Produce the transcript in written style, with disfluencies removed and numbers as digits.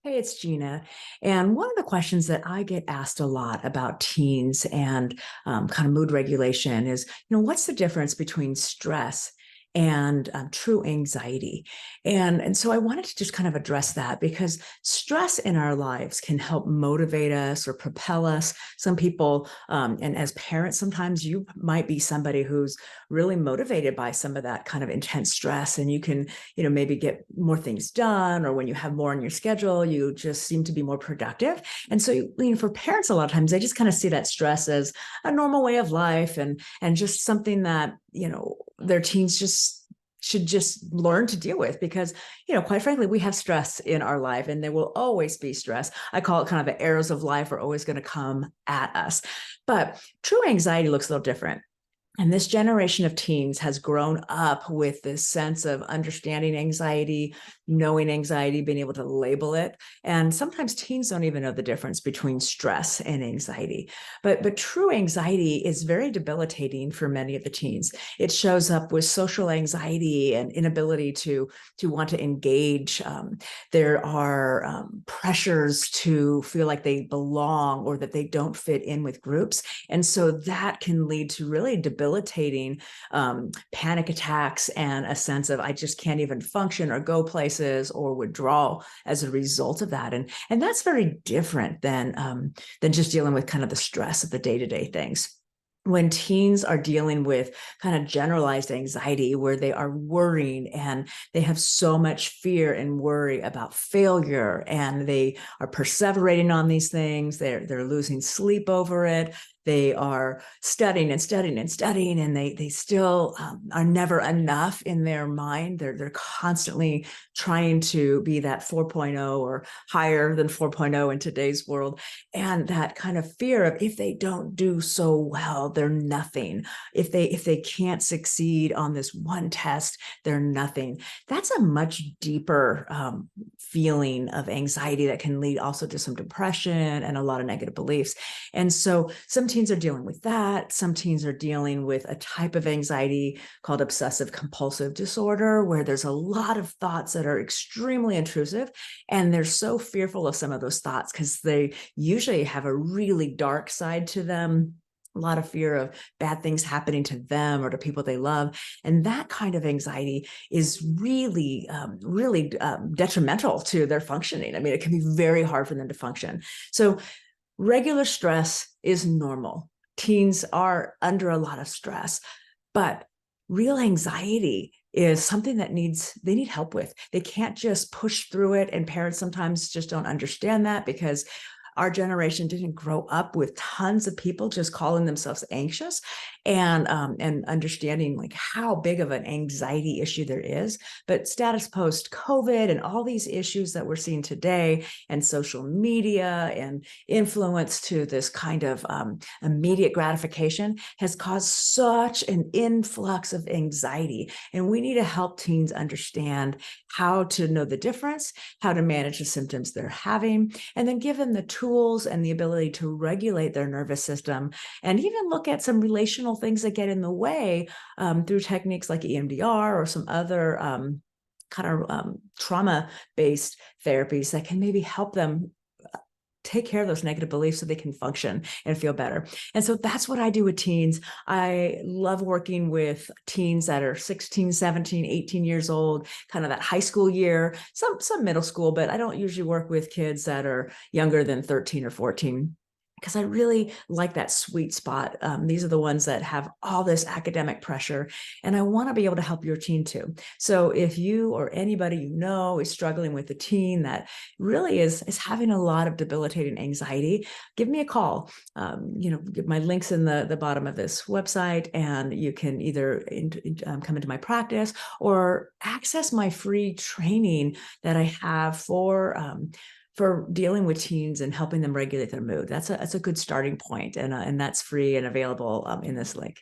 Hey, it's Gina. And one of the questions that I get asked a lot about teens and kind of mood regulation is, what's the difference between stress and true anxiety? And so I wanted to just kind of address that because stress in our lives can help motivate us or propel us. Some people, and as parents, sometimes you might be somebody who's really motivated by some of that kind of intense stress, and you can maybe get more things done, or when you have more on your schedule, you just seem to be more productive. And so, for parents, a lot of times they just kind of see that stress as a normal way of life, and just something that, their teens just should just learn to deal with because, quite frankly, we have stress in our life and there will always be stress. I call it kind of the arrows of life are always going to come at us. But true anxiety looks a little different. And this generation of teens has grown up with this sense of understanding anxiety, knowing anxiety, being able to label it. And sometimes teens don't even know the difference between stress and anxiety. But true anxiety is very debilitating for many of the teens. It shows up with social anxiety and inability to want to engage. There are pressures to feel like they belong or that they don't fit in with groups. And so that can lead to really debilitating panic attacks and a sense of I just can't even function or go places or withdrawal as a result of that. And that's very different than just dealing with kind of the stress of the day-to-day things. When teens are dealing with kind of generalized anxiety where they are worrying and they have so much fear and worry about failure, and they are perseverating on these things, they're losing sleep over it, they are studying and studying and studying, and they still are never enough in their mind. They're constantly trying to be that 4.0 or higher than 4.0 in today's world. And that kind of fear of if they don't do so well, they're nothing. If they can't succeed on this one test, they're nothing. That's a much deeper feeling of anxiety that can lead also to some depression and a lot of negative beliefs. And so some teens are dealing with that. Some teens are dealing with a type of anxiety called obsessive compulsive disorder, where there's a lot of thoughts that are extremely intrusive. And they're so fearful of some of those thoughts because they usually have a really dark side to them, a lot of fear of bad things happening to them or to people they love. And that kind of anxiety is really detrimental to their functioning. I mean, it can be very hard for them to function. So regular stress is normal. Teens are under a lot of stress, but real anxiety is something that they need help with. They can't just push through it. And parents sometimes just don't understand that because our generation didn't grow up with tons of people just calling themselves anxious and understanding like how big of an anxiety issue there is. But status post COVID and all these issues that we're seeing today, and social media and influence to this kind of immediate gratification has caused such an influx of anxiety. And we need to help teens understand how to know the difference, how to manage the symptoms they're having, and then give them the tools and the ability to regulate their nervous system, and even look at some relational things that get in the way through techniques like EMDR or some other kind of trauma-based therapies that can maybe help them take care of those negative beliefs so they can function and feel better. And so that's what I do with teens. I love working with teens that are 16, 17, 18 years old, kind of that high school year, some middle school, but I don't usually work with kids that are younger than 13 or 14, because I really like that sweet spot. These are the ones that have all this academic pressure, and I want to be able to help your teen too. So if you or anybody you know is struggling with a teen that really is having a lot of debilitating anxiety, give me a call. My link's in the bottom of this website, and you can either come into my practice or access my free training that I have for dealing with teens and helping them regulate their mood. That's a good starting point, and that's free and available in this link.